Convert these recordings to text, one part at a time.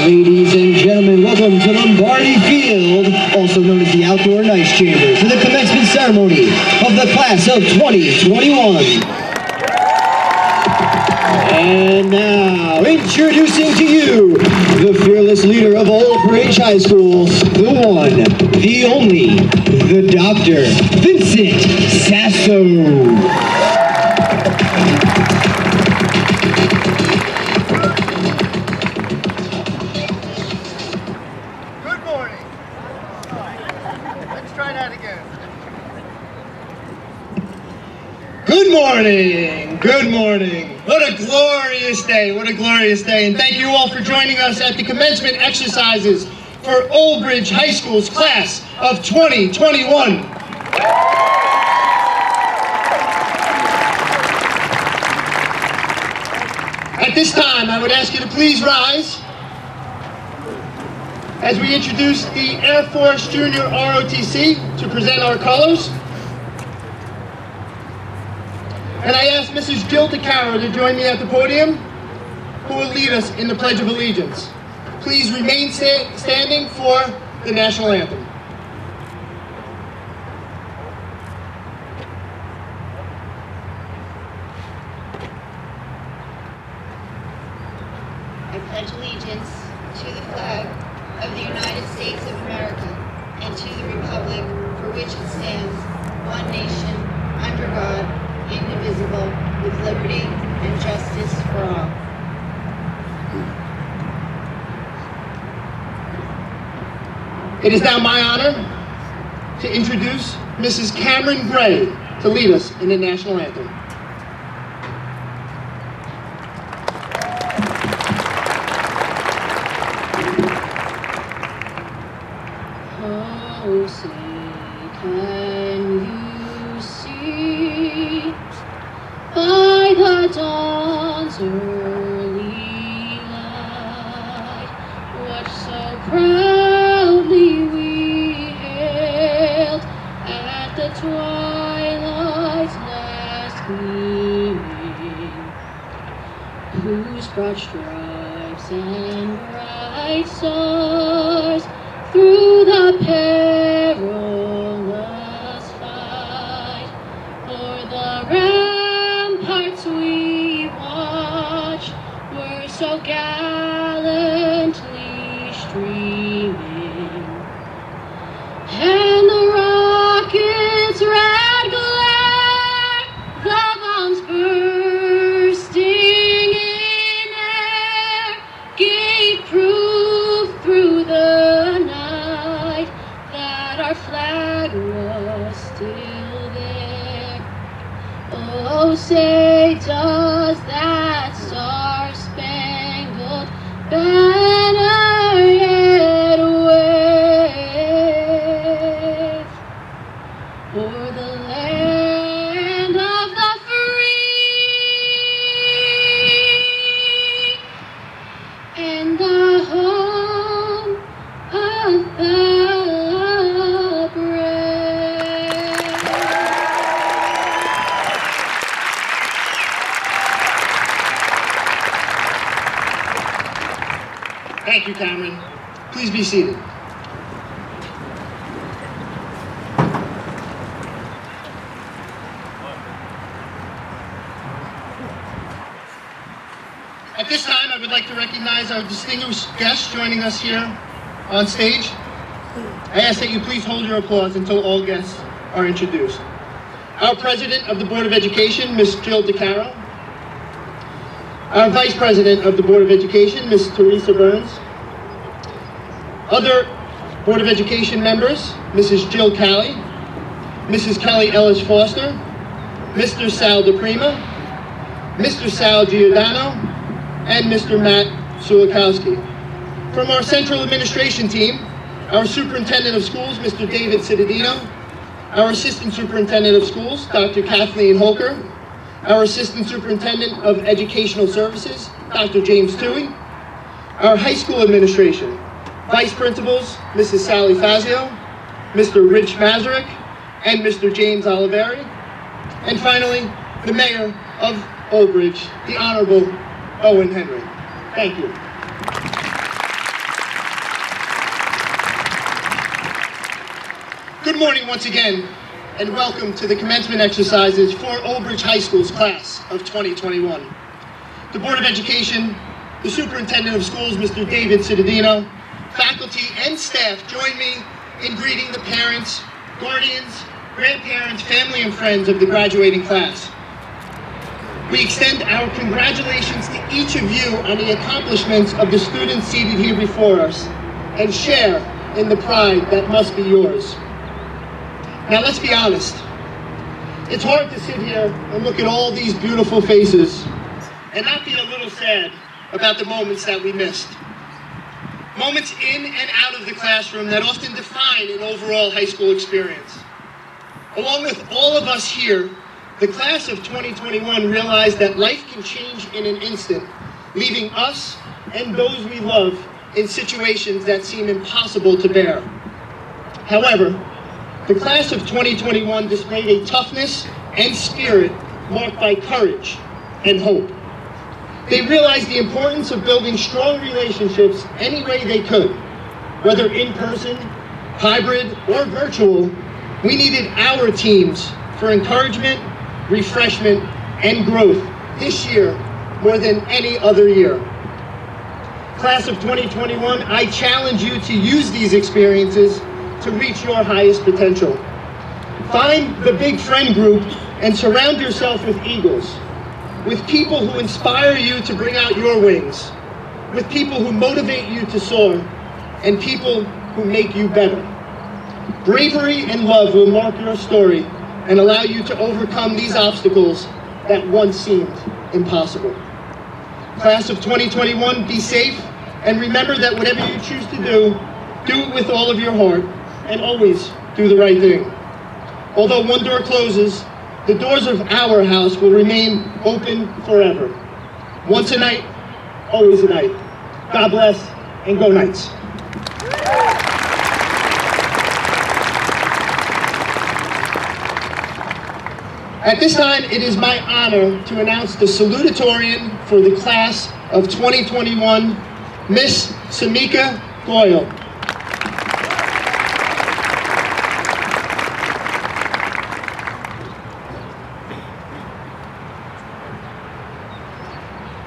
Ladies and gentlemen, welcome to Lombardi Field, also known as the Outdoor Nice Chamber, for the commencement ceremony of the class of 2021. And now, introducing to you, the fearless leader of Old Bridge High School, the one, the only, the Dr. Vincent Sasso. Good morning. What a glorious day, and thank you all for joining us at the commencement exercises for Old Bridge High School's class of 2021. At this time, I would ask you to please rise as we introduce the Air Force Junior ROTC to present our colors. And I ask Mrs. Jill DeCaro to join me at the podium, who will lead us in the Pledge of Allegiance. Please remain standing for the National Anthem. I pledge allegiance to the flag of the United States of America and to the republic for which it stands, one nation, under God, indivisible, with liberty and justice for all. It is now my honor to introduce Mrs. Cameron Gray to lead us in the National Anthem. Oh, say, can you see by the dawn's early light what so proudly we hailed at the twilight's last gleaming, whose broad stripes and bright stars through the perilous fight o'er the ramparts we watched were so gallantly streaming, and the rocket's red glare, the bombs bursting in air, gave proof through the night that our flag was still there. Oh, say, does that star-spangled banner yet wave o'er the land of the free and the home of the brave? Thank you, Cameron. Please be seated. At this time, I would like to recognize our distinguished guests joining us here on stage. I ask that you please hold your applause until all guests are introduced. Our President of the Board of Education, Ms. Jill DeCaro. Our Vice President of the Board of Education, Ms. Teresa Burns. Other Board of Education members, Mrs. Jill Calley, Mrs. Kelly Ellis Foster, Mr. Sal DePrima, Mr. Sal Giordano, and Mr. Matt Sulikowski. From our Central Administration team, our Superintendent of Schools, Mr. David Cittadino, our Assistant Superintendent of Schools, Dr. Kathleen Holker, our Assistant Superintendent of Educational Services, Dr. James Toohey, our High School Administration, Vice Principals, Mrs. Sally Fazio, Mr. Rich Mazurek, and Mr. James Oliveri, and finally, the Mayor of Old Bridge, the Honorable Owen Henry. Thank you. morning once again, and welcome to the commencement exercises for Old Bridge High School's class of 2021. The Board of Education, the Superintendent of Schools, Mr. David Cittadino, faculty and staff join me in greeting the parents, guardians, grandparents, family, and friends of the graduating class. We extend our congratulations to each of you on the accomplishments of the students seated here before us, and share in the pride that must be yours. Now let's be honest. It's hard to sit here and look at all these beautiful faces and not be a little sad about the moments that we missed. Moments in and out of the classroom that often define an overall high school experience. Along with all of us here, the class of 2021 realized that life can change in an instant, leaving us and those we love in situations that seem impossible to bear. However, the class of 2021 displayed a toughness and spirit marked by courage and hope. They realized the importance of building strong relationships any way they could, whether in person, hybrid, or virtual. We needed our teams for encouragement, refreshment, and growth this year more than any other year. Class of 2021, I challenge you to use these experiences to reach your highest potential. Find the big friend group and surround yourself with eagles, with people who inspire you to bring out your wings, with people who motivate you to soar, and people who make you better. Bravery and love will mark your story and allow you to overcome these obstacles that once seemed impossible. Class of 2021, be safe, and remember that whatever you choose to do it with all of your heart, and always do the right thing. Although one door closes, the doors of our house will remain open forever. Once a night, always a night. God bless, and go Knights. At this time, it is my honor to announce the salutatorian for the class of 2021, Miss Samika Goyle.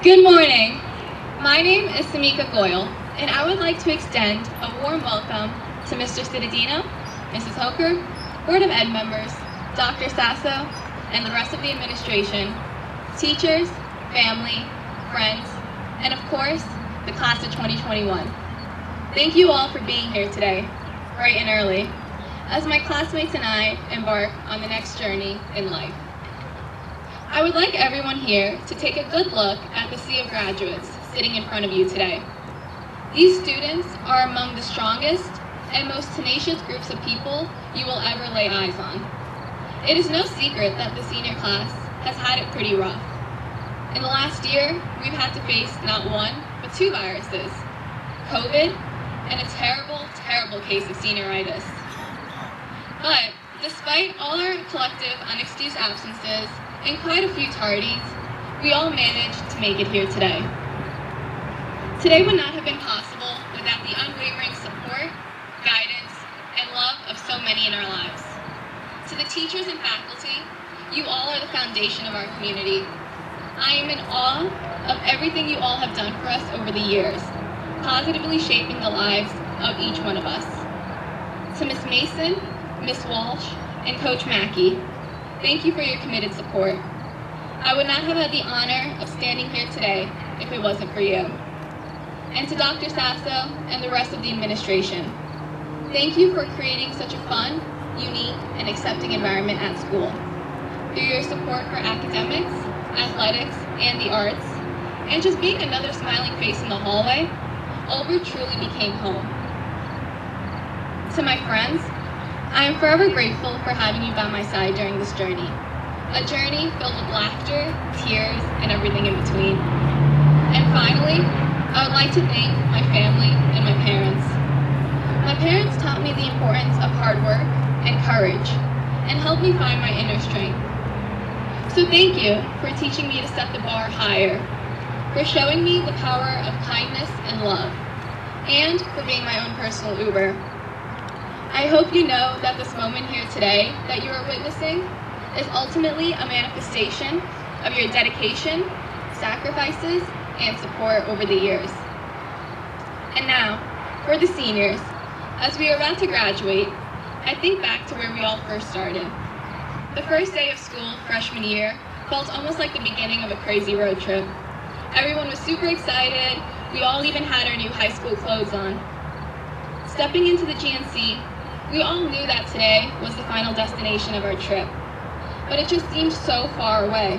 Good morning. My name is Samika Goyle, and I would like to extend a warm welcome to Mr. Cittadino, Mrs. Hoker, Board of Ed members, Dr. Sasso, and the rest of the administration, teachers, family, friends, and of course, the class of 2021. Thank you all for being here today, bright and early, as my classmates and I embark on the next journey in life. I would like everyone here to take a good look at the sea of graduates sitting in front of you today. These students are among the strongest and most tenacious groups of people you will ever lay eyes on. It is no secret that the senior class has had it pretty rough. In the last year, we've had to face not one, but two viruses, COVID and a terrible, terrible case of senioritis. But despite all our collective unexcused absences and quite a few tardies, we all managed to make it here today. Today would not have been possible without the unwavering support, guidance, and love of so many in our lives. To the teachers and faculty, you all are the foundation of our community. I am in awe of everything you all have done for us over the years, positively shaping the lives of each one of us. To Miss Mason, Miss Walsh, and Coach Mackey, thank you for your committed support. I would not have had the honor of standing here today if it wasn't for you. And to Dr. Sasso and the rest of the administration, thank you for creating such a fun, unique, and accepting environment at school. Through your support for academics, athletics, and the arts, and just being another smiling face in the hallway, Old Bridge truly became home. To my friends, I am forever grateful for having you by my side during this journey. A journey filled with laughter, tears, and everything in between. And finally, I would like to thank my family and my parents. My parents taught me the importance of hard work and courage, and helped me find my inner strength. So thank you for teaching me to set the bar higher, for showing me the power of kindness and love, and for being my own personal Uber. I hope you know that this moment here today that you are witnessing is ultimately a manifestation of your dedication, sacrifices, and support over the years. And now, for the seniors, as we are about to graduate, I think back to where we all first started. The first day of school, freshman year, felt almost like the beginning of a crazy road trip. Everyone was super excited. We all even had our new high school clothes on. Stepping into the GNC, we all knew that today was the final destination of our trip, but it just seemed so far away.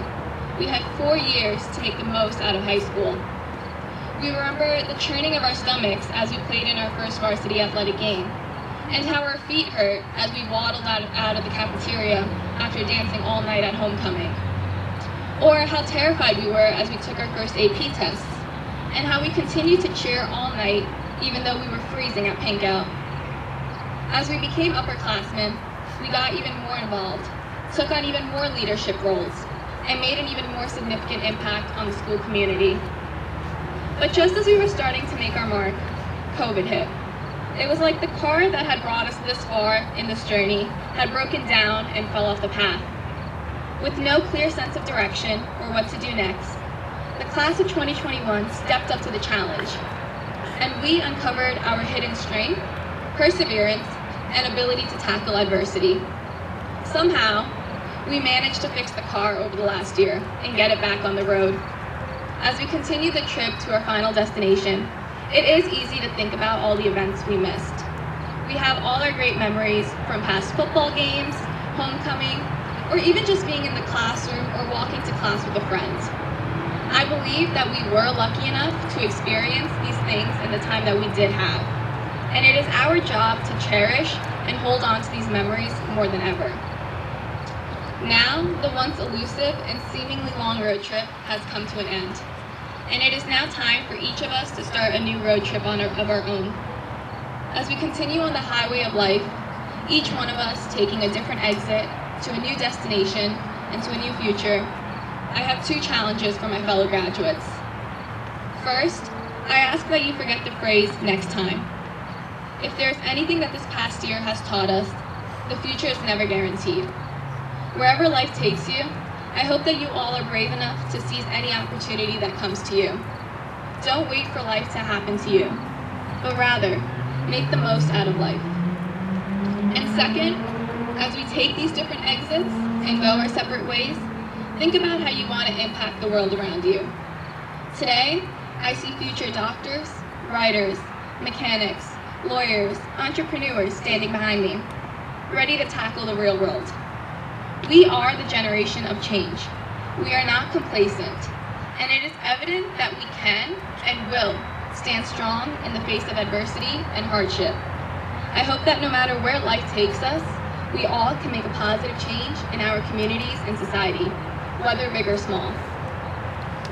We had 4 years to make the most out of high school. We remember the churning of our stomachs as we played in our first varsity athletic game, and how our feet hurt as we waddled out of the cafeteria after dancing all night at homecoming. Or how terrified we were as we took our first AP tests, and how we continued to cheer all night even though we were freezing at pink out. As we became upperclassmen, we got even more involved, took on even more leadership roles, and made an even more significant impact on the school community. But just as we were starting to make our mark, COVID hit. It was like the car that had brought us this far in this journey had broken down and fell off the path. With no clear sense of direction or what to do next, the class of 2021 stepped up to the challenge, and we uncovered our hidden strength, perseverance, and ability to tackle adversity. Somehow, we managed to fix the car over the last year and get it back on the road. As we continue the trip to our final destination, it is easy to think about all the events we missed. We have all our great memories from past football games, homecoming, or even just being in the classroom or walking to class with a friend. I believe that we were lucky enough to experience these things in the time that we did have, and it is our job to cherish and hold on to these memories more than ever. Now, the once elusive and seemingly long road trip has come to an end, and it is now time for each of us to start a new road trip of our own. As we continue on the highway of life, each one of us taking a different exit to a new destination and to a new future, I have 2 challenges for my fellow graduates. First, I ask that you forget the phrase, next time. If there's anything that this past year has taught us, the future is never guaranteed. Wherever life takes you, I hope that you all are brave enough to seize any opportunity that comes to you. Don't wait for life to happen to you, but rather, make the most out of life. And second, as we take these different exits and go our separate ways, think about how you want to impact the world around you. Today, I see future doctors, writers, mechanics, lawyers, entrepreneurs standing behind me, ready to tackle the real world. We are the generation of change. We are not complacent, and it is evident that we can and will stand strong in the face of adversity and hardship. I hope that no matter where life takes us, we all can make a positive change in our communities and society, whether big or small.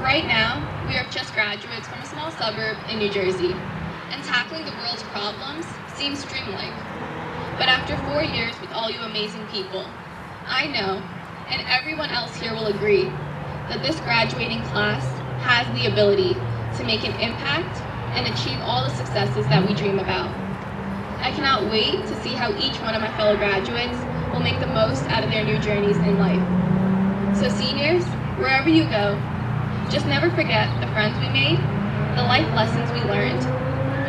Right now, we are just graduates from a small suburb in New Jersey, and tackling the world's problems seems dreamlike. But after 4 years with all you amazing people, I know, and everyone else here will agree, that this graduating class has the ability to make an impact and achieve all the successes that we dream about. I cannot wait to see how each one of my fellow graduates will make the most out of their new journeys in life. So seniors, wherever you go, just never forget the friends we made, the life lessons we learned,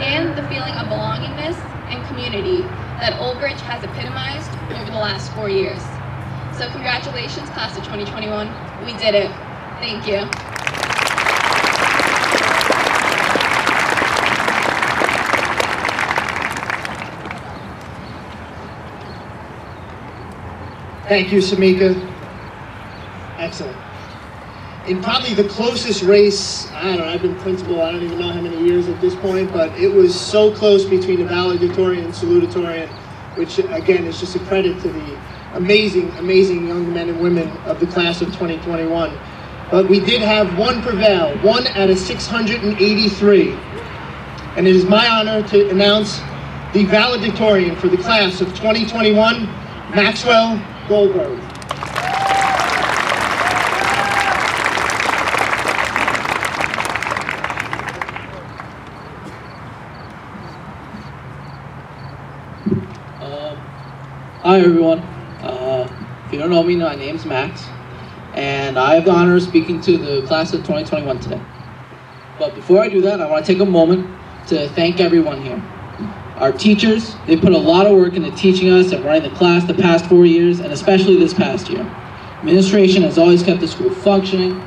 and the feeling of belongingness and community that Old Bridge has epitomized over the last 4 years. So congratulations, class of 2021. We did it. Thank you. Thank you, Samika. Excellent. In probably the closest race, I don't know, I've been principal, I don't even know how many years at this point, but it was so close between the valedictorian and salutatorian, which again is just a credit to the amazing, amazing young men and women of the class of 2021. But we did have one prevail, 1 out of 683. And it is my honor to announce the valedictorian for the class of 2021, Maxwell Goldberg. Hi everyone. If you don't know me, my name's Max, and I have the honor of speaking to the class of 2021 today. But before I do that, I want to take a moment to thank everyone here. Our teachers, they put a lot of work into teaching us and running the class the past 4 years, and especially this past year. Administration has always kept the school functioning.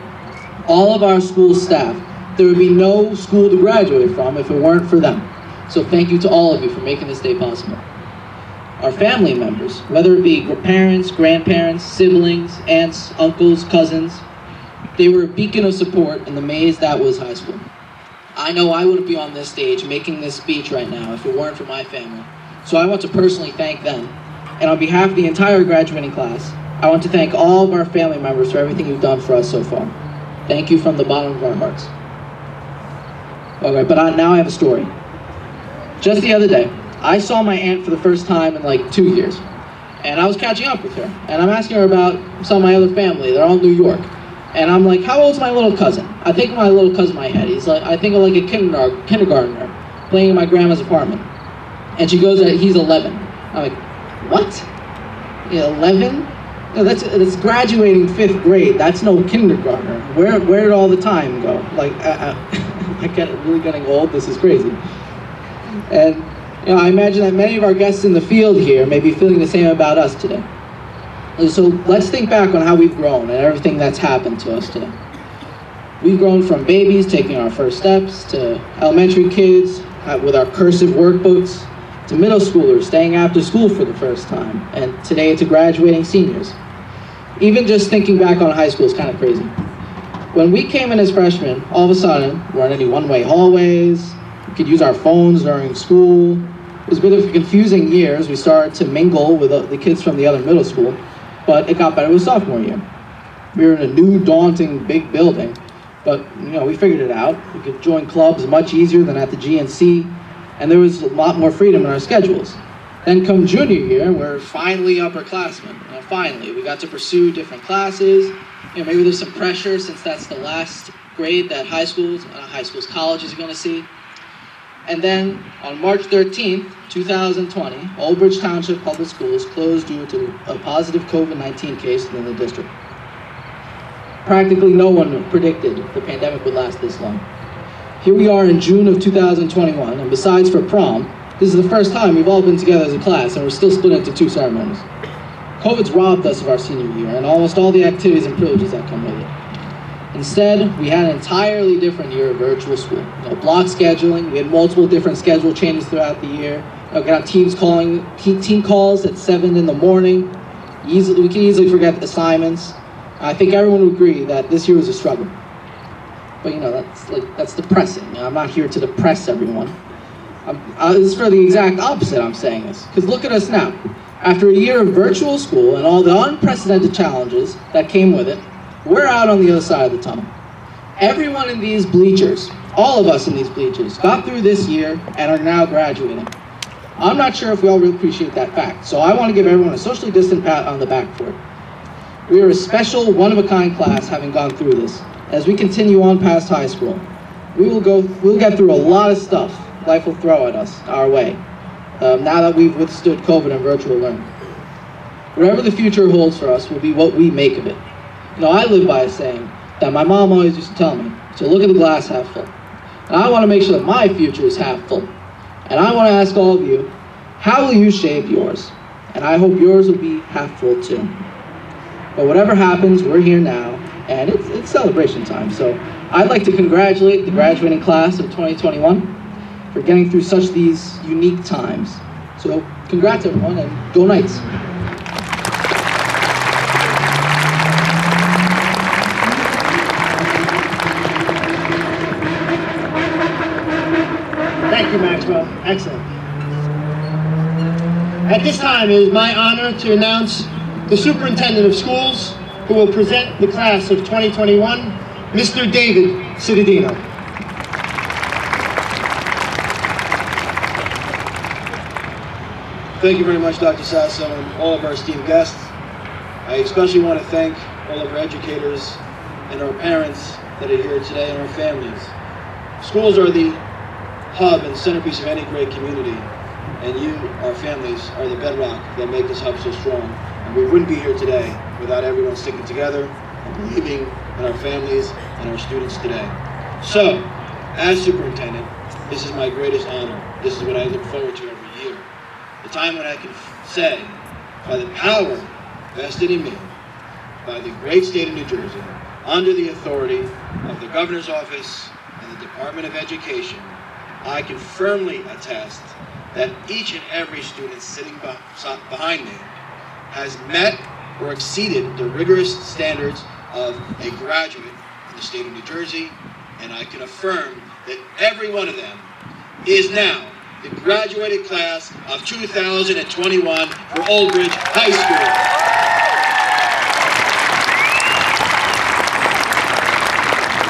All of our school staff, there would be no school to graduate from if it weren't for them. So thank you to all of you for making this day possible. Our family members, whether it be parents, grandparents, siblings, aunts, uncles, cousins, they were a beacon of support in the maze that was high school. I know I wouldn't be on this stage making this speech right now if it weren't for my family. So I want to personally thank them. And on behalf of the entire graduating class, I want to thank all of our family members for everything you've done for us so far. Thank you from the bottom of our hearts. Okay, but now I have a story. Just the other day, I saw my aunt for the first time in like 2 years. And I was catching up with her. And I'm asking her about some of my other family. They're all in New York. And I'm like, how old's my little cousin? I think of my little cousin in my head. I think of like a kindergartner playing in my grandma's apartment. And she goes, he's 11. I'm like, what? Yeah, 11? No, that's graduating 5th grade. That's no kindergartner. Where did all the time go? Like, I'm really getting old. This is crazy. And I imagine that many of our guests in the field here may be feeling the same about us today. So let's think back on how we've grown and everything that's happened to us today. We've grown from babies taking our first steps, to elementary kids with our cursive workbooks, to middle schoolers staying after school for the first time, and today to graduating seniors. Even just thinking back on high school is kind of crazy. When we came in as freshmen, all of a sudden, there weren't any one-way hallways, we could use our phones during school. It was a bit of a confusing year as we started to mingle with the kids from the other middle school, but it got better with sophomore year. We were in a new, daunting, big building, but we figured it out. We could join clubs much easier than at the GNC, and there was a lot more freedom in our schedules. Then come junior year, we're finally upperclassmen. Finally, we got to pursue different classes. Maybe there's some pressure since that's the last grade that colleges are going to see. And then on March 13th, 2020, Old Bridge Township Public Schools closed due to a positive COVID-19 case in the district. Practically no one predicted the pandemic would last this long. Here we are in June of 2021, and besides for prom, this is the first time we've all been together as a class, and we're still split into 2 ceremonies. COVID's robbed us of our senior year and almost all the activities and privileges that come with it. Instead, we had an entirely different year of virtual school. Block scheduling, we had multiple different schedule changes throughout the year. We got team calls at 7 in the morning. We can easily forget assignments. I think everyone would agree that this year was a struggle. But that's depressing. I'm not here to depress everyone. This is for the exact opposite I'm saying this. Because look at us now. After a year of virtual school and all the unprecedented challenges that came with it, we're out on the other side of the tunnel. Everyone in these bleachers, all of us in these bleachers, got through this year and are now graduating. I'm not sure if we all really appreciate that fact, so I want to give everyone a socially distant pat on the back for it. We are a special, one-of-a-kind class having gone through this. As we continue on past high school, we'll get through a lot of stuff life will throw at us, our way, now that we've withstood COVID and virtual learning. Whatever the future holds for us will be what we make of it. I live by a saying that my mom always used to tell me, so look at the glass half full. And I want to make sure that my future is half full. And I want to ask all of you, how will you shape yours? And I hope yours will be half full too. But whatever happens, we're here now, and it's celebration time. So I'd like to congratulate the graduating class of 2021 for getting through such these unique times. So congrats everyone, and go Knights. Thank you, Maxwell. Excellent. At this time, it is my honor to announce the Superintendent of Schools, who will present the class of 2021, Mr. David Cittadino. Thank you very much, Dr. Sasso, and all of our esteemed guests. I especially want to thank all of our educators and our parents that are here today and our families. Schools are the hub and centerpiece of any great community. and you, our families, are the bedrock that make this hub so strong. And we wouldn't be here today without everyone sticking together and believing in our families and our students today. So, as superintendent, this is my greatest honor. This is what I look forward to every year. The time when I can say, by the power vested in me, by the great state of New Jersey, under the authority of the Governor's Office and the Department of Education, I can firmly attest that each and every student sitting behind me has met or exceeded the rigorous standards of a graduate in the state of New Jersey, and I can affirm that every one of them is now the graduated class of 2021 for Old Bridge High School.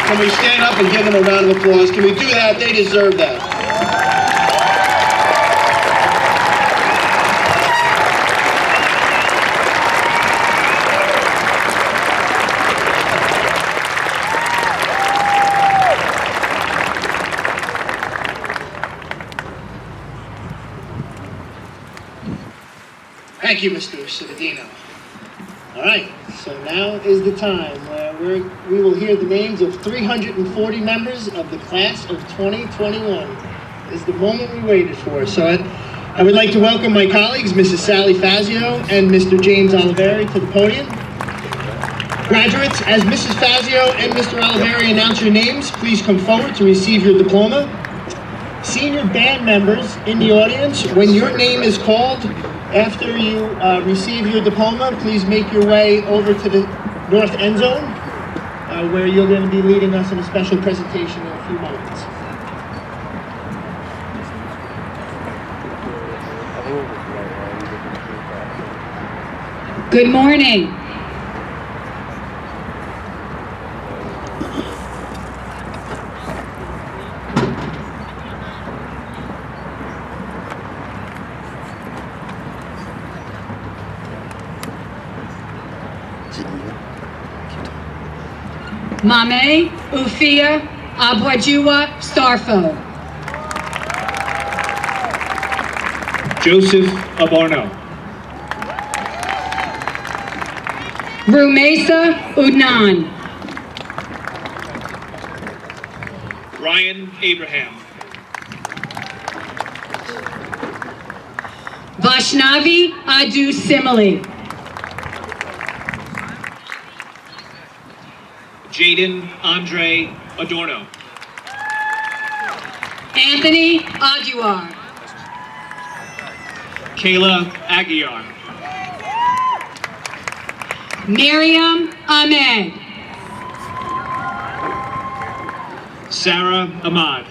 Can we stand up and give them a round of applause? Can we do that? They deserve that. Thank you, Mr. Cittadino. All right, so now is the time where we will hear the names of 340 members of the class of 2021. This is the moment we waited for. So I would like to welcome my colleagues, Mrs. Sally Fazio and Mr. James Oliveri, to the podium. Graduates, as Mrs. Fazio and Mr. Oliveri announce your names, please come forward to receive your diploma. Senior band members in the audience, when your name is called, after you receive your diploma, please make your way over to the north end zone, where you're going to be leading us in a special presentation in a few moments. Good morning. Mame Ufia Abwajua Starfo. Joseph Abarno. Rumesa Udnan. Ryan Abraham. Vaishnavi Adu Simile. Jaden Andre Adorno. Anthony Aguiar. Kayla Aguiar. Miriam Ahmed. Sarah Ahmad.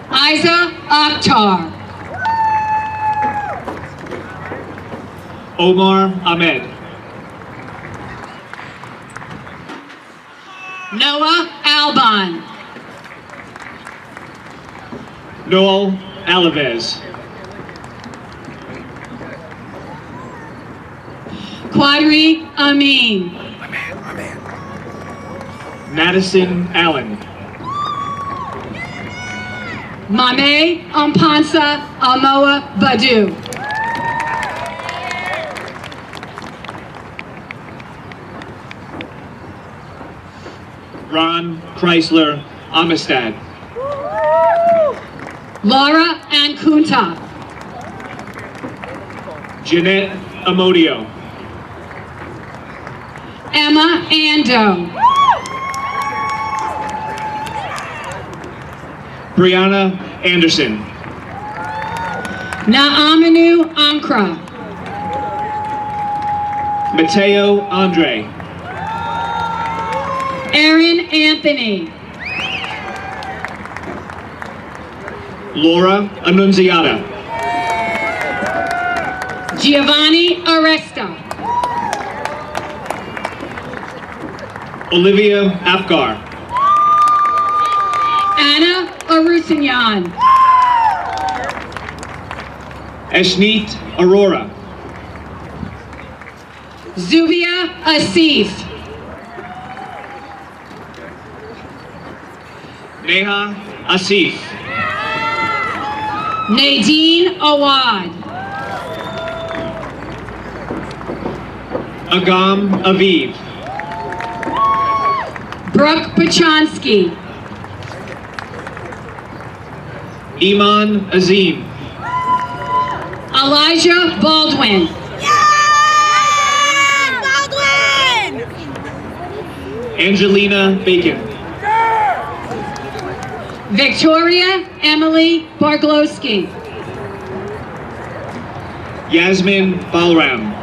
Isa Akhtar. Omar Ahmed. Noah Alban. Noel Alaves. Quadri Amin. Madison Allen. Mame Ampansa Amoa Badu. Ron Chrysler Amistad. Laura Ankunta. Jeanette Amodio. Emma Ando. Brianna Anderson. Naamanu Ankra. Mateo Andre. Aaron Anthony. Laura Annunziata. Giovanni Aresta. Olivia Afgar. Anna Arusanyan. Eshneet Aurora. Zubia Asif. Neha Asif. Nadine Awad. Agam Aviv. Brooke Pachonsky. Iman Azim. Elijah Baldwin. Angelina Bacon. Victoria Emily Barglowski. Yasmin Balram.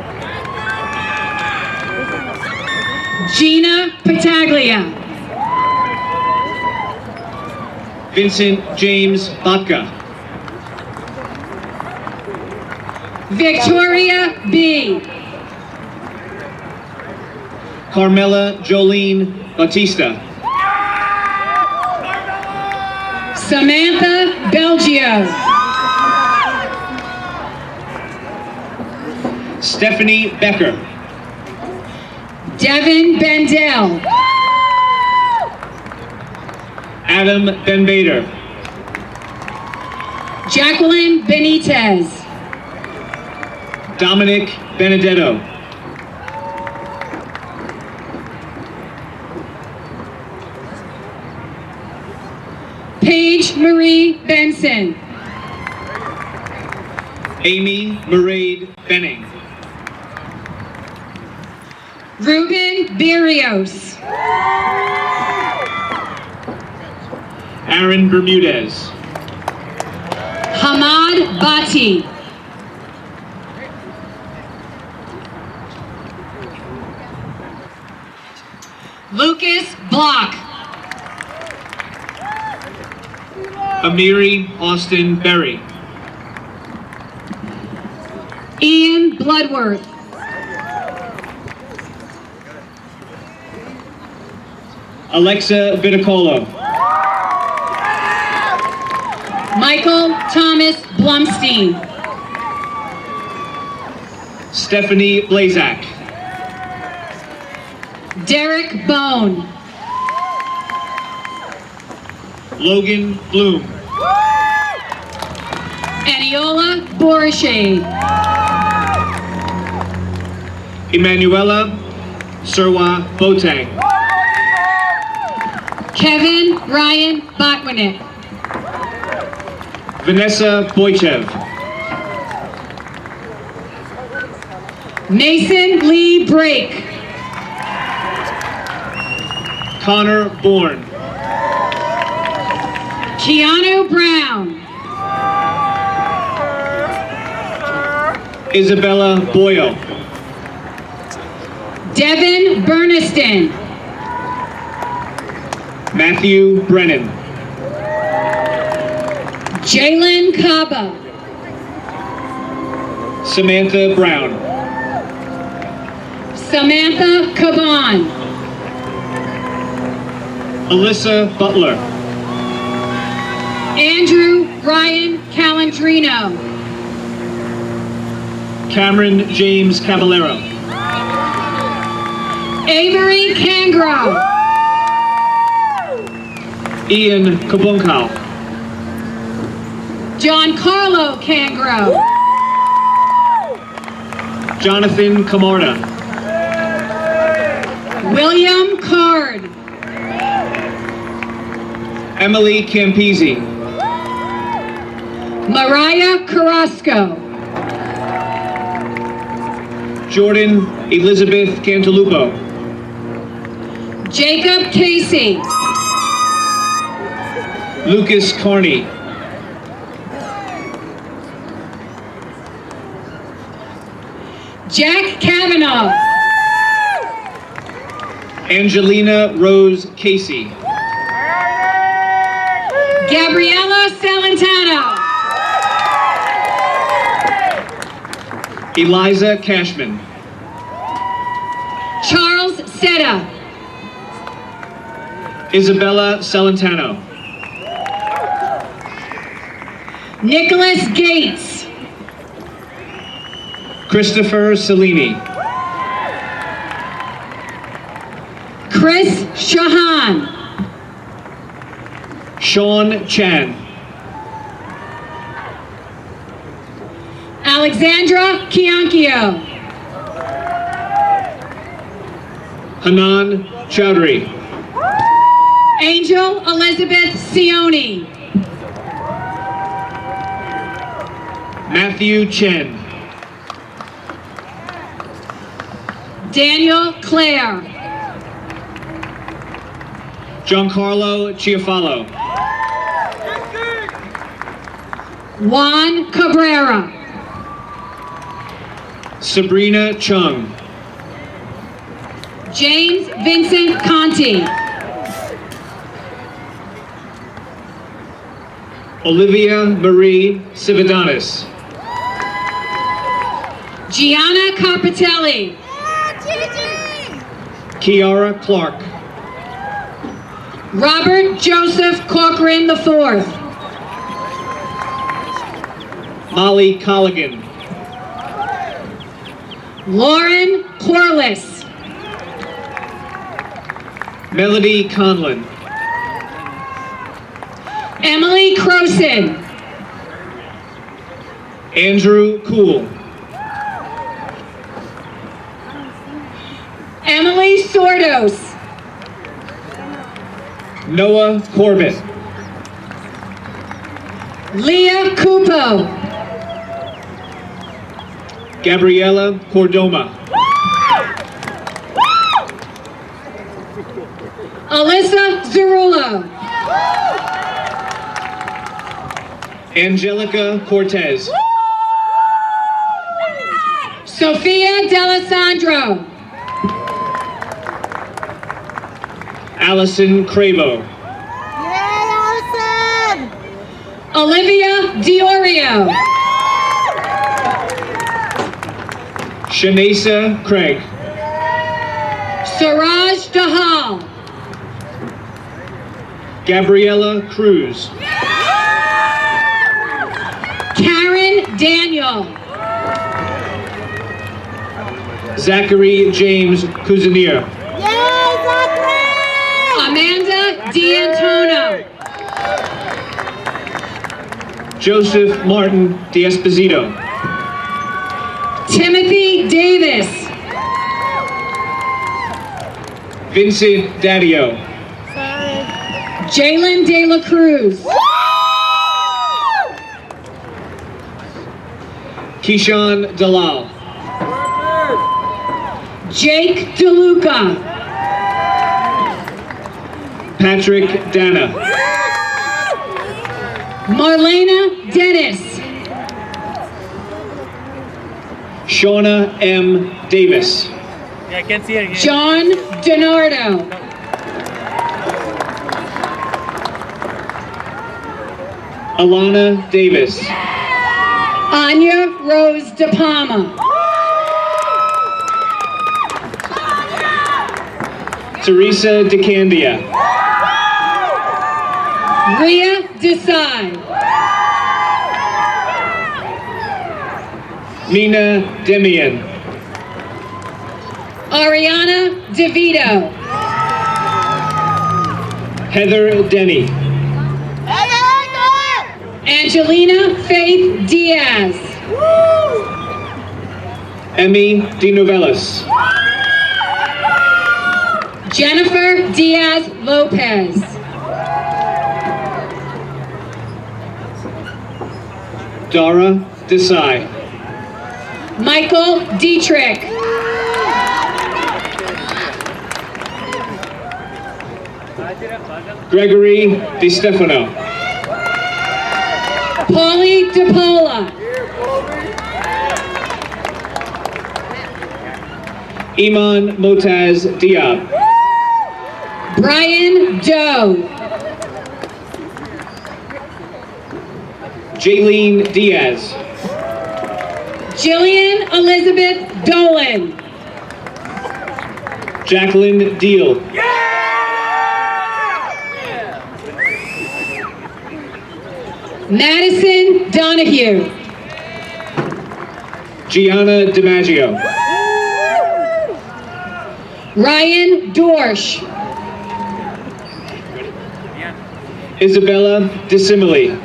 Gina Pataglia. Vincent James Batka. Victoria B. Carmela Jolene Bautista. Samantha Belgio. Stephanie Becker. Devin Bendel. Adam Ben Bader. Jacqueline Benitez. Dominic Benedetto. Paige Marie Benson. Amy Mairead Benning. Ruben Berrios. Aaron Bermudez. Hamad Bati. Lucas Block. Amiri Austin Berry. Ian Bloodworth. Alexa Viticolo. Michael Thomas Blumstein. Stephanie Blazak. Derek Bone. Logan Bloom. Aniola Borishade. Emanuela Serwa Botang. Kevin Ryan Botwinick. Vanessa Boychev. Mason Lee Brake. Connor Bourne. Keanu Brown. Isabella Boyle. Devin Berniston. Matthew Brennan. Jalen Kaba. Samantha Brown. Samantha Caban. Alyssa Butler. Andrew Ryan Calandrino. Cameron James Caballero. Avery Kangrove. Ian Kabunkal. John Carlo Kangrove. Jonathan Camarda. William Card. Emily Campisi. Mariah Carrasco. Jordan Elizabeth Cantalupo. Jacob Casey. Lucas Carney. Jack Kavanaugh. Angelina Rose Casey. Gabriella Celentano. Eliza Cashman. Charles Seta. Isabella Celentano. Nicholas Gates. Christopher Cellini. Chris Shahan. Sean Chan. Alexandra Kiankio. Hanan Chowdhury. Angel Elizabeth Sioni. Matthew Chen. Daniel Clare. Giancarlo Chiafalo. Juan Cabrera. Sabrina Chung. James Vincent Conti. Olivia Marie Cividanis. Gianna Carpatelli. Kiara Clark. Robert Joseph Corcoran IV. Molly Colligan. Lauren Corliss. Melody Conlon. Emily Croson. Andrew Cool. Emily Sordos. Noah Corbett. Leah Cupo. Gabriela Cordoma. Alyssa Zerulo. Angelica Cortez. Sophia D'Alessandro. Allison Cravo. Olivia Diorio. Shanesa Craig. Siraj Dahal. Gabriela Cruz. Karen Daniel. Zachary James Kuzanier. Amanda D'Antono. Joseph Martin D'Esposito. Timothy Davis. Vincent Daddio. Jalen De La Cruz. Keyshawn Dalal. Jake DeLuca. Patrick Dana. Marlena Dennis. Shauna M. Davis. Yeah, I can't see it again. John DiNardo. Alana Davis. Anya Rose De Palma. Teresa DeCandia. Ria Desai. Nina Demian. Ariana DeVito. Heather Denny. Angelina Faith Diaz. Emmy DeNovelis. Jennifer Diaz Lopez. Dara Desai. Michael Dietrich. Gregory DiStefano. Paulie DePola. Iman Motaz Diab. Brian Doe. Jaylene Diaz. Jillian Elizabeth Dolan. Jacqueline Deal. Madison Donahue. Gianna DiMaggio. Ryan Dorsch. Isabella DeSimile.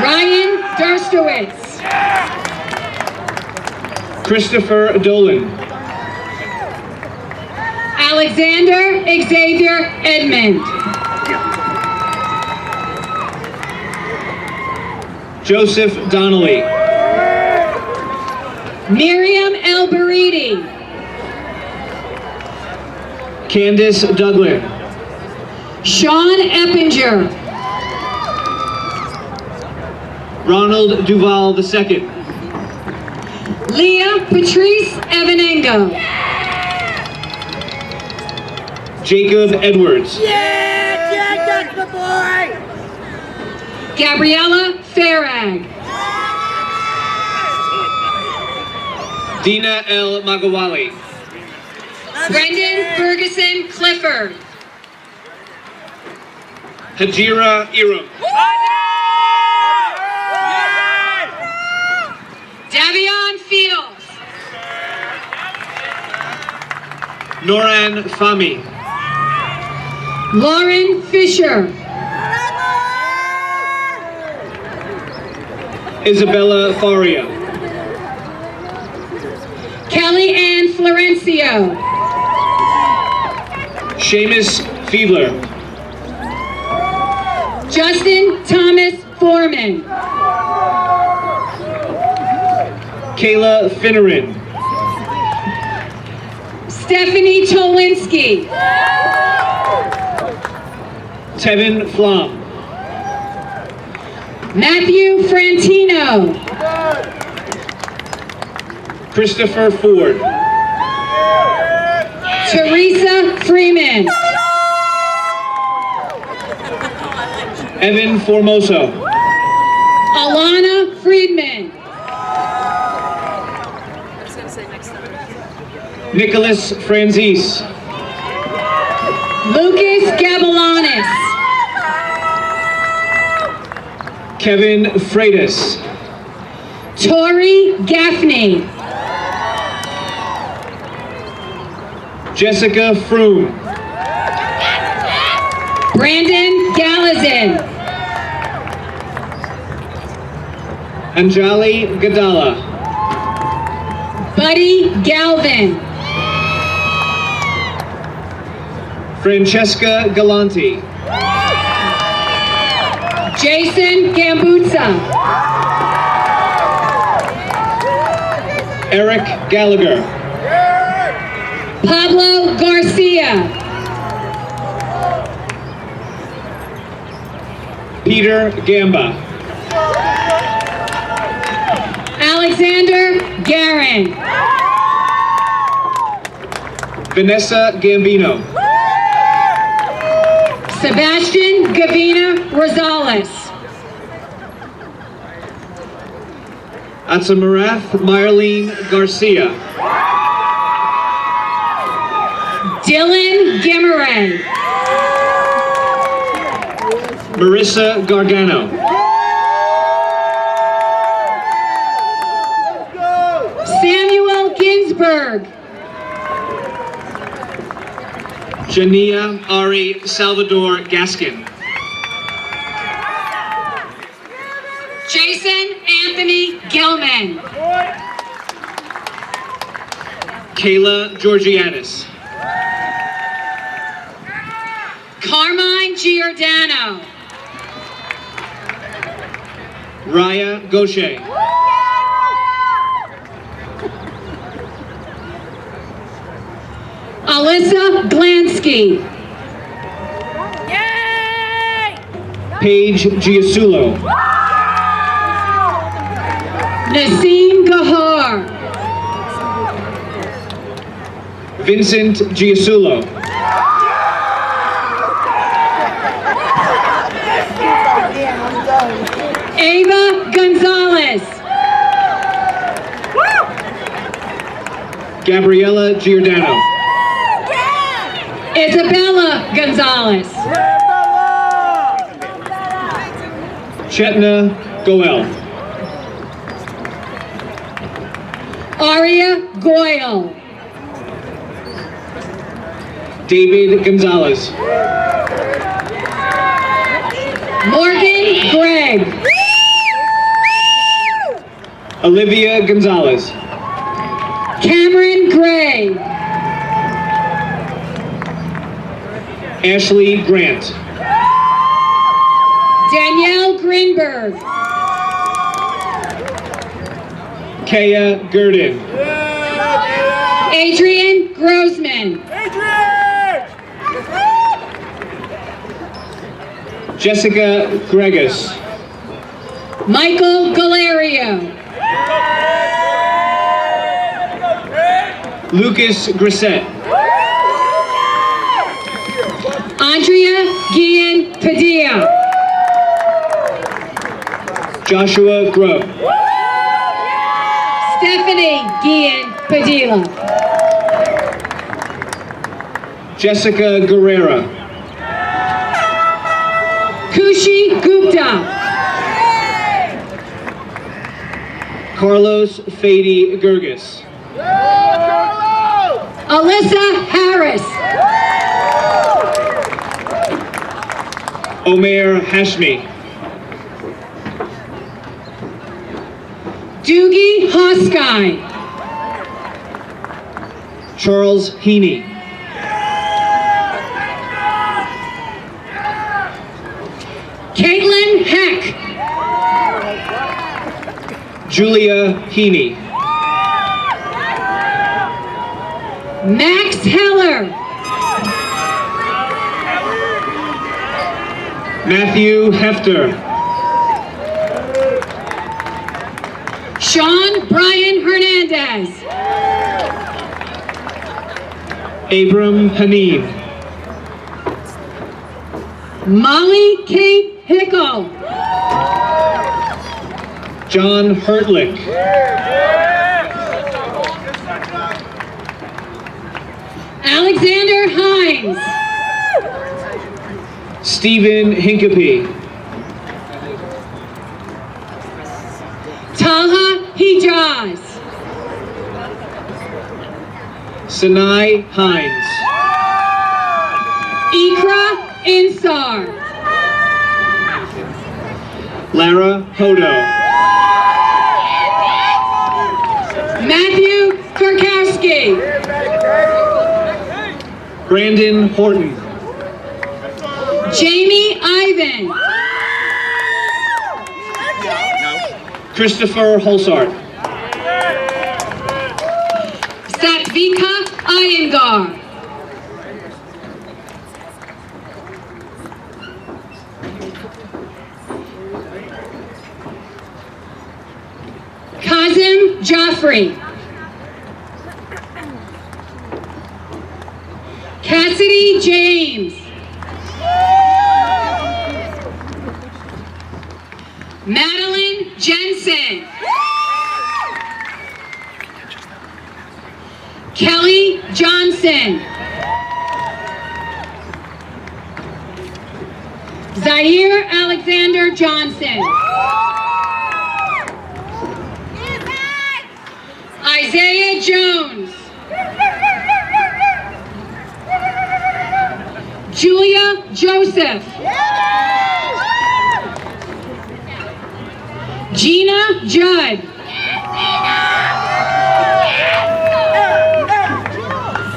Ryan Derstowitz. Christopher Dolan. Alexander Xavier Edmond. Joseph Donnelly. Miriam El Baridi. Candace Douglan. Sean Eppinger. Ronald Duval II. Leah Patrice Evanengo. Jacob Edwards. Gabriella Farag. Dina L. Magawali. Brendan Ferguson Clifford. Hajira Iram. Davion Fields. Noran Fami. Lauren Fisher. Isabella Faria. Kelly Ann Florencio. Seamus Fiedler. Justin Thomas Foreman. Kayla Finneran. Stephanie Tolinski. Tevin Flom. Matthew Frantino. Christopher Ford. Teresa Freeman. Evan Formoso. Alana Friedman. Nicholas Franzese. Lucas Gabalanis. Kevin Freitas. Tori Gaffney. Jessica Froome. Brandon Galazin. Anjali Gadala. Buddy Galvin. Francesca Galanti. Jason Gambuzza. Eric Gallagher. Pablo Garcia. Peter Gamba. Alexander Garin. Vanessa Gambino. Sebastian Gavina Rosales. Atsamarath Marlene Garcia. Dylan Gimeray. Marissa Gargano. Samuel Ginsberg. Jania Ari Salvador Gaskin. Jason Anthony Gilman. Kayla Georgiadis. Carmine Giordano. Raya Gaucher. Alyssa Glansky. Paige Giasulo. Naseem Gahar. Vincent Giasulo. Ava Gonzalez. Gabriella Giordano. Isabella Gonzalez. Chetna Goel. Aria Goyle. David Gonzalez. Morgan Gregg. Olivia Gonzalez. Cameron Gray. Ashley Grant. Danielle Greenberg. Kaya Gurdon. Adrian Grossman. Jessica Gregus. Michael Galerio. Lucas Grissett. Andrea Guillen Padilla. Joshua Grubb. Stephanie Guillen Padilla. Jessica Guerrera. Kushi Gupta. Carlos Fady Gurgis. Alyssa Harris. Omer Hashmi. Doogie Hoskai. Charles Heaney. Caitlin Heck. Julia Heaney. Max Heller. Matthew Hefter. Sean Brian Hernandez. Abram Haneen. Molly Kate Hickle. John Hertlick. Alexander Hines. Stephen Hincapie. Talha Hijaz. Sinai Hines. Ikra Insar. Lara Hodo. Matthew Kurkowski. Brandon Horton. Jamie Ivan. Christopher Holsart. Satvika Iyengar. Kazim Joffrey. Cassidy James. Madeline Jensen. Kelly Johnson. Zaire Alexander Johnson. Isaiah Jones. Julia Joseph. Gina Judd.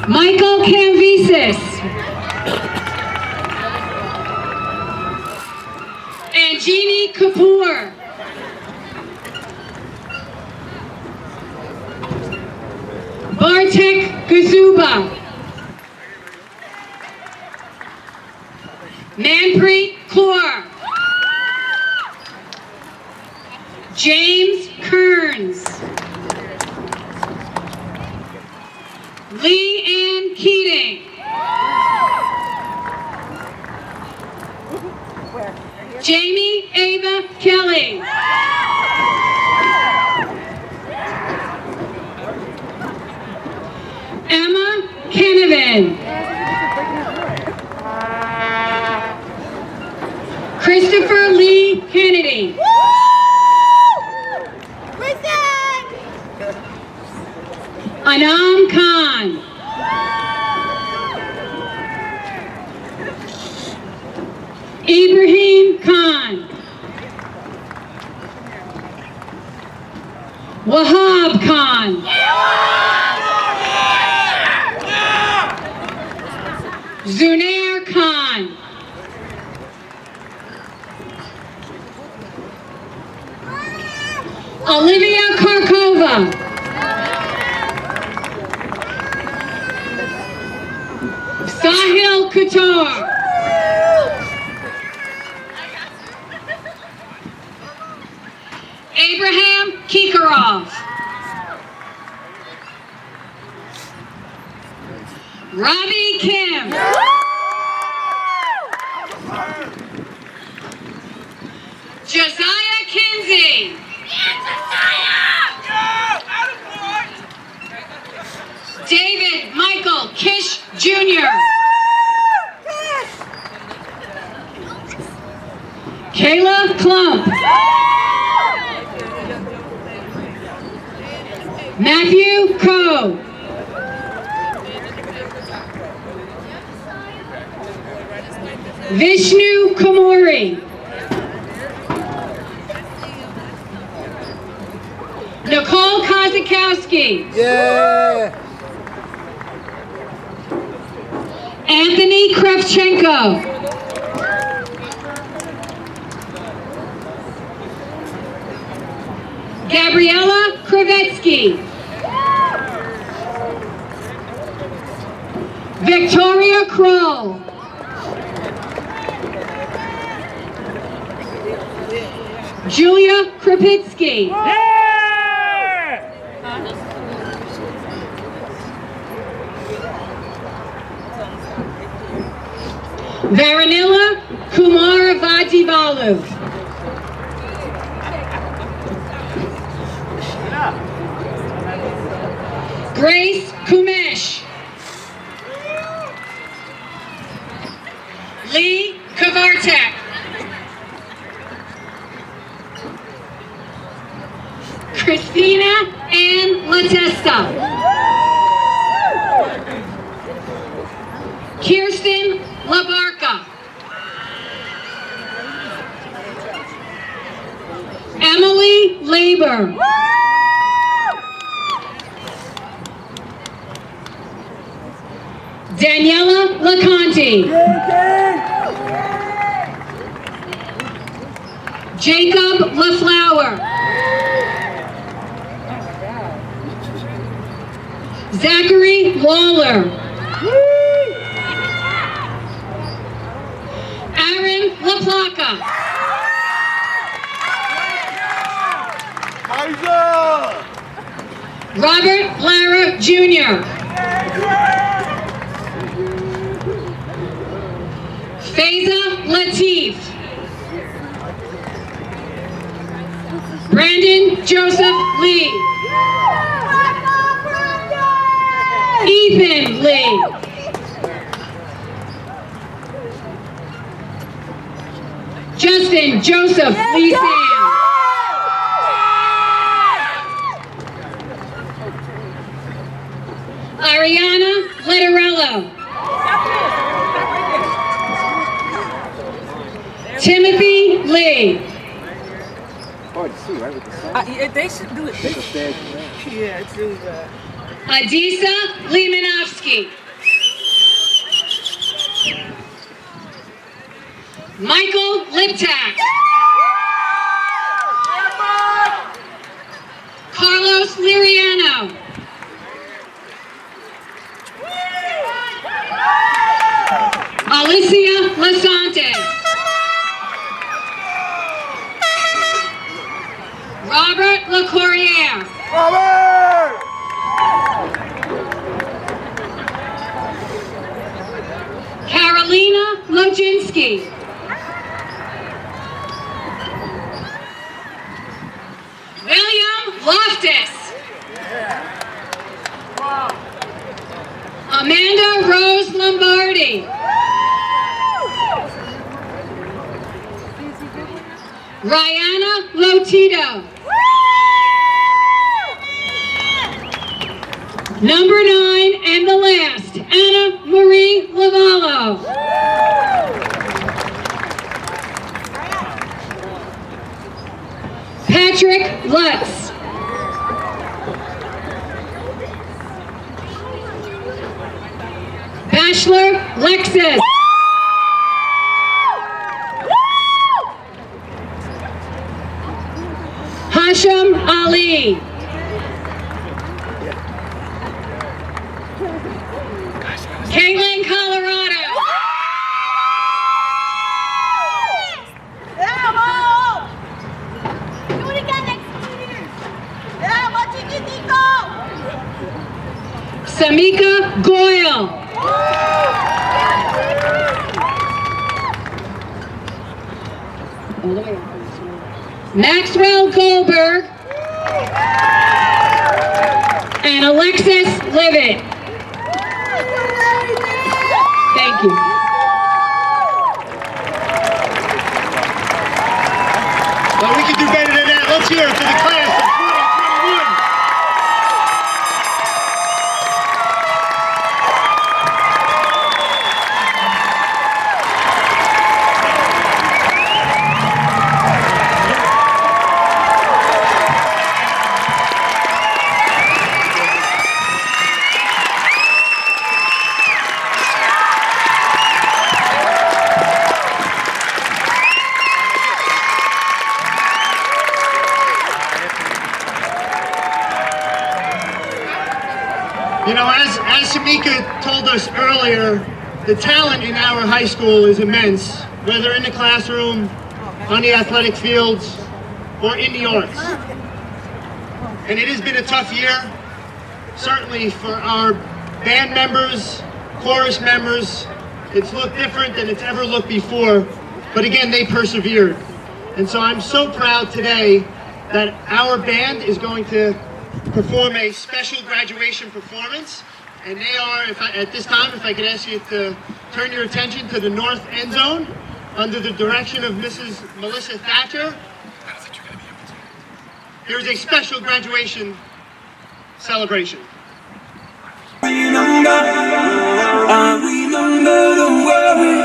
Michael Camvises. And Jeannie Kapoor. Bartek Gazuba. Manpreet Kaur. James Kearns. Lee Ann Keating. Jamie Ava Kelly. Emma Canavan. Christopher Lee Kennedy. Anam Khan. Ibrahim Khan. Wahab Khan. Zunair Khan. Olivia Karkova. Sahil Qatar. Abraham Kikarov. Robbie Kim. Josiah Kinsey. David Michael Kish Jr. Kayla Klump. Matthew Coe. Vishnu Komori. Nicole Kozakowski. Yeah. Anthony Kravchenko. Gabriella Kravetsky. Victoria Kroll. Julia Krapitsky. Varanilla Kumar Vajivalu. Grace Kumesh. Lee Kavartek. Christina Ann Latesta. Kirsten Labarca. Emily Labor. Daniela LaConte. Jacob LaFlower. Zachary Waller. Aaron LaPlaca. Robert Lara Jr. Faiza Latif. Brandon Joseph Lee. Ethan Lee. Justin Joseph Lee Sam. Ariana Letterello. Timothy Lee. Hard to see, right? With the sun. They should do it. Yeah, it's really bad. Adisa Limanovsky. Michael Liptak. Carlos Liriano. Alicia Lasante. Robert LaCourriere. Carolina Lojinsky. William Loftus. Amanda Rose Lombardi. Rihanna Lotito. Number 9 and the last, Anna Marie Lavallo. Patrick Lutz. Bachelor, Lexus. Hashim Ali. Caitlin, Colorado. Samika Goyle. Maxwell Goldberg. And Alexis Livet. Thank you. Well, we can do better than that. Let's hear it for the class of 2021. You know, as Shamika told us earlier, the talent in our high school is immense, whether in the classroom, on the athletic fields, or in the arts. And it has been a tough year, certainly for our band members, chorus members. It's looked different than it's ever looked before, but again, they persevered. And so I'm so proud today that our band is going to perform a special graduation performance, and they are, at this time, if I could ask you to turn your attention to the north end zone under the direction of Mrs. Melissa Thatcher. Here's a special graduation celebration. Remember the worry.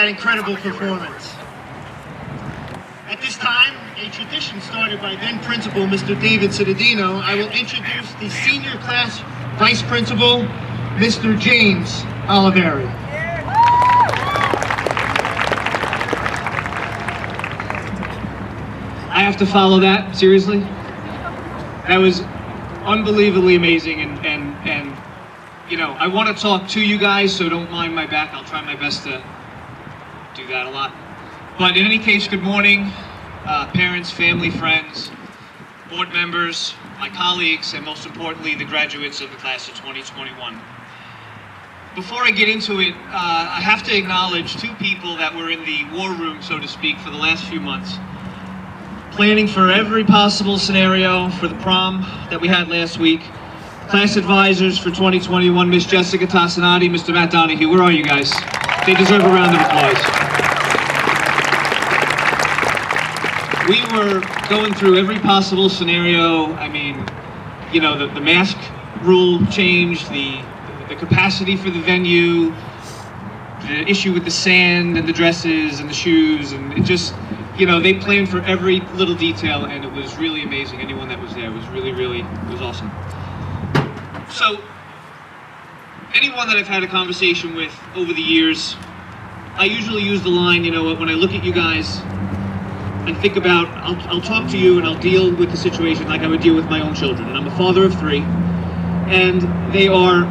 that incredible performance. At this time, a tradition started by then Principal Mr. David Cittadino, I will introduce the senior class Vice Principal, Mr. James Oliveri. I have to follow that, seriously? That was unbelievably amazing, and you know, I want to talk to you guys, so don't mind my back. I'll try my best to do that a lot. But in any case, good morning, parents, family, friends, board members, my colleagues, and most importantly, the graduates of the class of 2021. Before I get into it, I have to acknowledge two people that were in the war room, so to speak, for the last few months, planning for every possible scenario for the prom that we had last week. Class advisors for 2021, Miss Jessica Tassinati, Mr. Matt Donahue. Where are you guys? They deserve a round of applause. We were going through every possible scenario. I mean, you know, the mask rule changed, the capacity for the venue, the issue with the sand and the dresses and the shoes, and it just, you know, they planned for every little detail, and it was really amazing. Anyone that was there was really, it was awesome. So, anyone that I've had a conversation with over the years, I usually use the line, you know, when I look at you guys, I think about, I'll talk to you and I'll deal with the situation like I would deal with my own children. And I'm a father of 3, and they are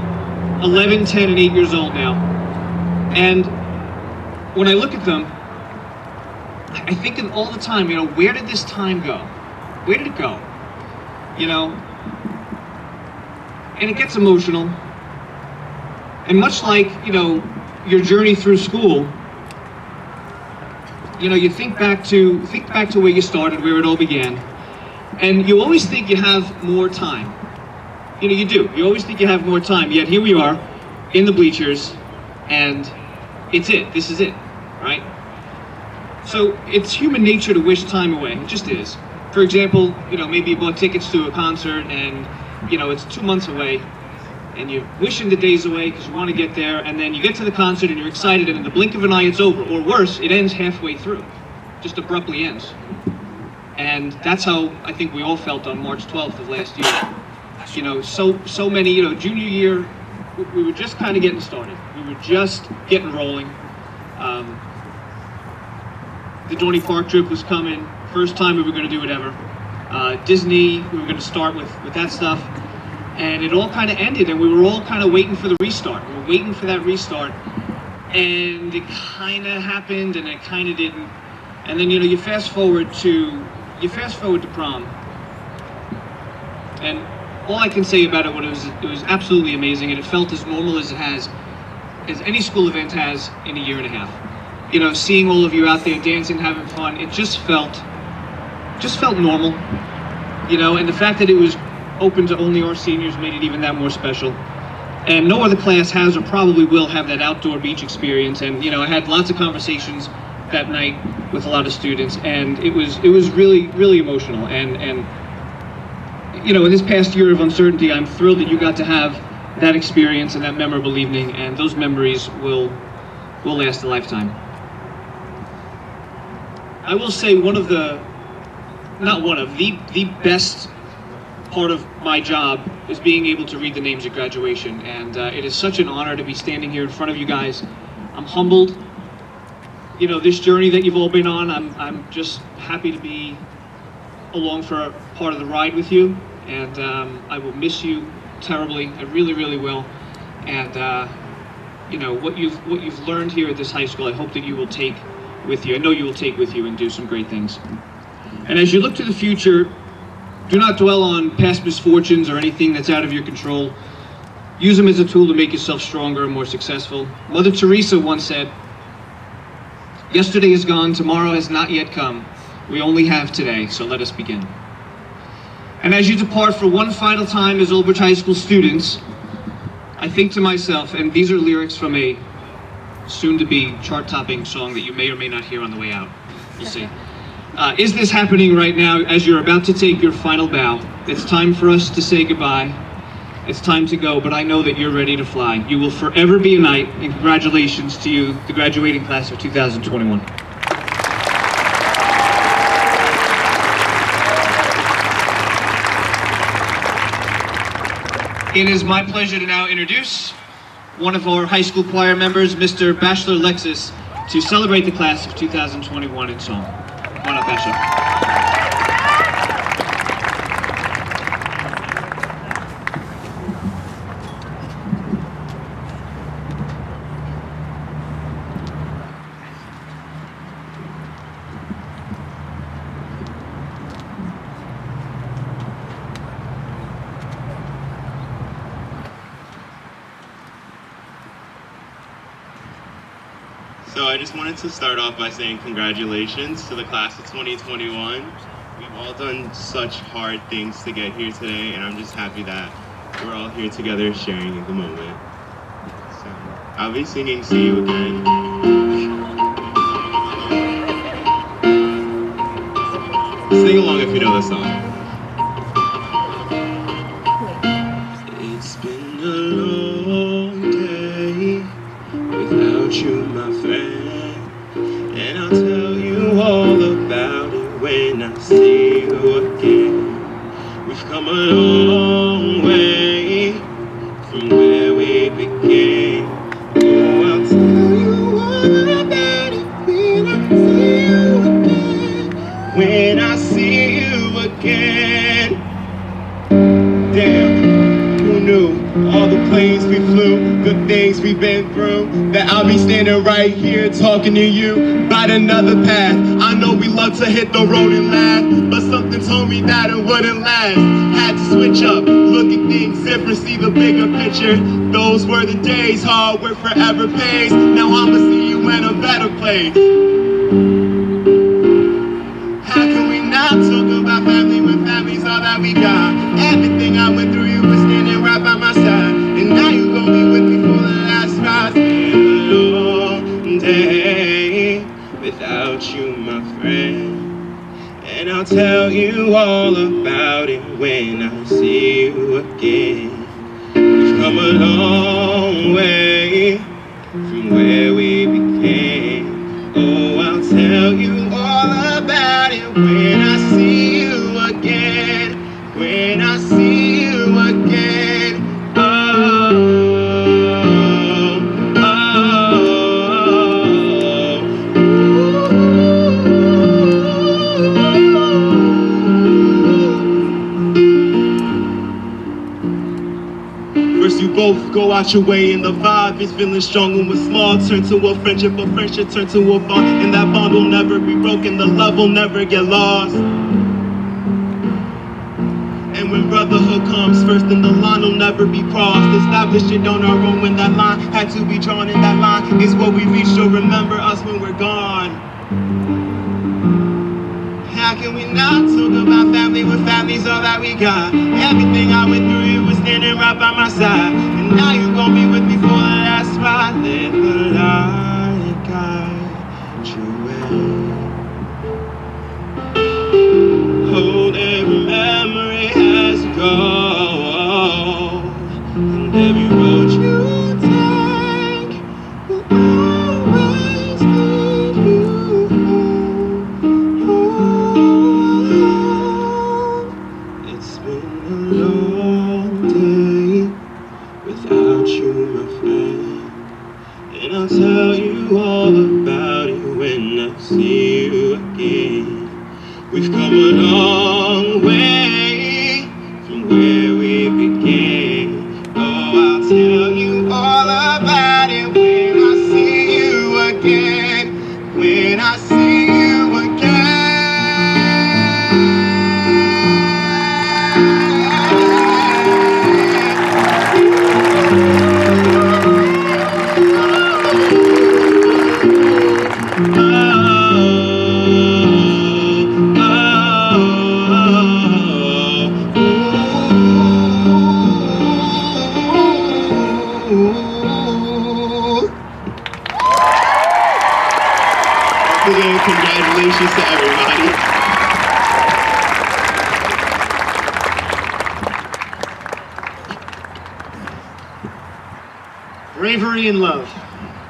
11, 10, and 8 years old now. And when I look at them, I think all the time, you know, where did this time go? Where did it go? You know? And it gets emotional. And much like, you know, your journey through school, you know, you think back to where you started, where it all began. And you always think you have more time. You know, you do. You always think you have more time. Yet here we are in the bleachers, and it's it. This is it, right? So it's human nature to wish time away. It just is. For example, you know, maybe you bought tickets to a concert and, you know, it's 2 months away, and you're wishing the days away because you want to get there, and then you get to the concert and you're excited, and in the blink of an eye it's over. Or worse, it ends halfway through. Just abruptly ends. And that's how I think we all felt on March 12th of last year. You know, so many, you know, junior year, we were just kind of getting started. We were just getting rolling. The Dorney Park trip was coming. First time we were going to do it ever. Disney, we were going to start with that stuff. And it all kind of ended, and we were all kind of waiting for the restart. We were waiting for that restart. And it kind of happened, and it kind of didn't. And then, you know, you fast forward to prom. And all I can say about it was absolutely amazing, and it felt as normal as as any school event has in a year and a half. You know, seeing all of you out there dancing, having fun, it just felt normal. You know, and the fact that it was open to only our seniors made it even that more special. And no other class has or probably will have that outdoor beach experience. And, you know, I had lots of conversations that night with a lot of students, and it was really emotional. And you know, in this past year of uncertainty, I'm thrilled that you got to have that experience and that memorable evening, and those memories will last a lifetime. I will say the best part of my job is being able to read the names at graduation, and it is such an honor to be standing here in front of you guys. I'm humbled. You know, this journey that you've all been on, I'm just happy to be along for a part of the ride with you, and I will miss you terribly. I really will. And you know, what you've learned here at this high school, I hope that you will take with you. I know you will take with you and do some great things. And as you look to the future, do not dwell on past misfortunes or anything that's out of your control. Use them as a tool to make yourself stronger and more successful. Mother Teresa once said, "Yesterday is gone, tomorrow has not yet come. We only have today, so let us begin." And as you depart for one final time as Old Bridge High School students, I think to myself, and these are lyrics from a soon-to-be chart-topping song that you may or may not hear on the way out. We'll see. Is this happening right now as you're about to take your final bow? It's time for us to say goodbye. It's time to go, but I know that you're ready to fly. You will forever be a knight, and congratulations to you, the graduating class of 2021. It is my pleasure to now introduce one of our high school choir members, Mr. Bachelor Lexus, to celebrate the class of 2021 in song. Come on up, Bachelor. So I just wanted to start off by saying congratulations to the class of 2021. We've all done such hard things to get here today, and I'm just happy that we're all here together sharing in the moment. So I'll be singing See You Again. Sing along if you know the song. It's been a long day without you, my friend, and I'll tell you all about it when I see you again. We've come a long way from where we began. Oh, I'll tell you all about it when I see you again. When I see you again. Damn. Who knew all the planes we flew, good things we've been through, that I'll be standing right here talking to you about another path. I know we love to hit the road and laugh, but something told me that it wouldn't last. Had to switch up, look at things different, see the bigger picture. Those were the days, hard work forever pays. Now I'ma see you in a better place. How can we not talk about family when family's all that we got? Everything I went through, you were standing right by my side, and now you gon' be with me for the last ride. It's been a long day without you, my friend, and I'll tell you all about it when I see you again. We've come a long way from where we began. Oh, I'll tell you all about it when I see you again. When I see you again. Oh, oh, First you both go out your way and the vibe is feeling strong, and what's small turn to a friendship turn to a bond, and that bond will never be broken, the love will never get lost. And when brotherhood comes first, then the line will never be crossed. Establish it on our own when that line had to be drawn, and that line is what we reach. So remember us when we're gone. How can we not talk about family when family's all that we got? Everything I went through, you were standing right by my side, and now you gon' be with me for the last ride. Let the light guide your way. Hold every memory as you go, and every road you take will always lead you home. It's been a long day without you, my friend, and I'll tell you all about it when I see you again. We've come a long way from where we began. Oh, I'll tell you all about it when I see you again. When I see you again. Again, congratulations to everybody. bravery and love.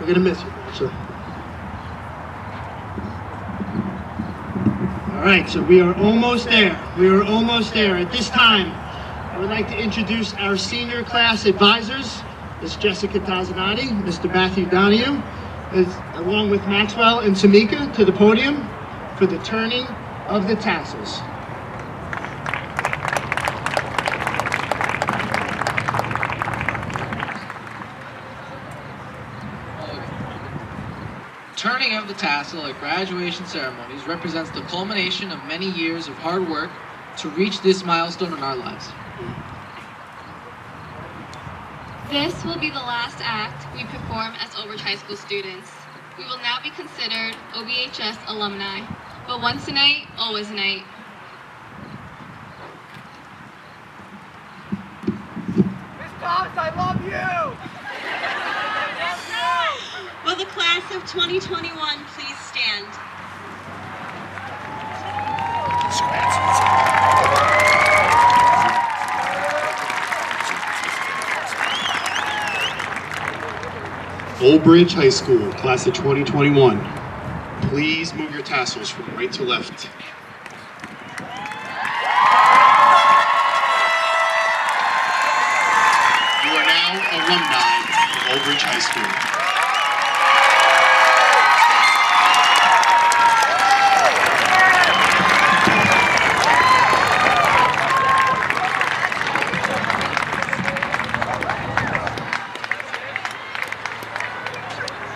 We're gonna miss you, sir. All right, so we are almost there. We are almost there. At this time, I would like to introduce our senior class advisors, Ms. Jessica Tazanati, Mr. Matthew Donahue, along with Maxwell and Samika, to the podium for the turning of the tassels. Turning of the tassel at graduation ceremonies represents the culmination of many years of hard work to reach this milestone in our lives. This will be the last act we perform as Old Bridge High School students. We will now be considered OBHS alumni, but once a night, always a night. Miss Thomas, I love you! Will the class of 2021 please stand? Old Bridge High School, class of 2021. Please move your tassels from right to left. You are now alumni of Old Bridge High School.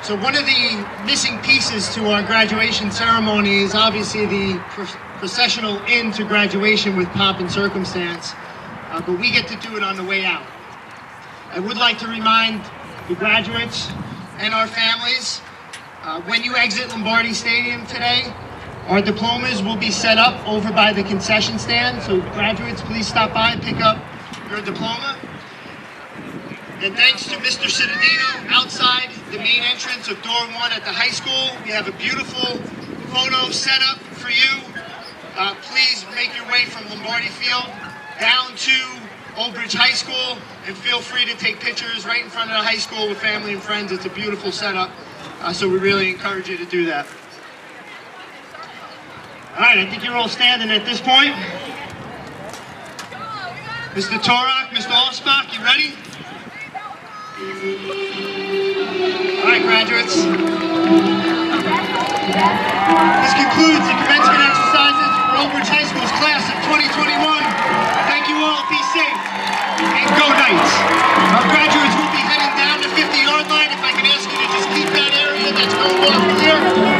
So one of the missing pieces to our graduation ceremony is obviously the processional end to graduation with pomp and circumstance, but we get to do it on the way out. I would like to remind the graduates and our families, when you exit Lombardi Stadium today, our diplomas will be set up over by the concession stand, so graduates, please stop by and pick up your diploma. And thanks to Mr. Cittadino outside the main entrance of door 1 at the high school, we have a beautiful photo set up for you. Please make your way from Lombardi Field down to Old Bridge High School and feel free to take pictures right in front of the high school with family and friends. It's a beautiful setup, so we really encourage you to do that. All right, I think you're all standing at this point. Mr. Torak, Mr. Allsbach, you ready? All right, graduates. This concludes the commencement exercises for Old Bridge High School's class of 2021. Thank you all. Be safe and go Knights. Our graduates will be heading down the 50-yard line. If I can ask you to just keep that area that's going on from here.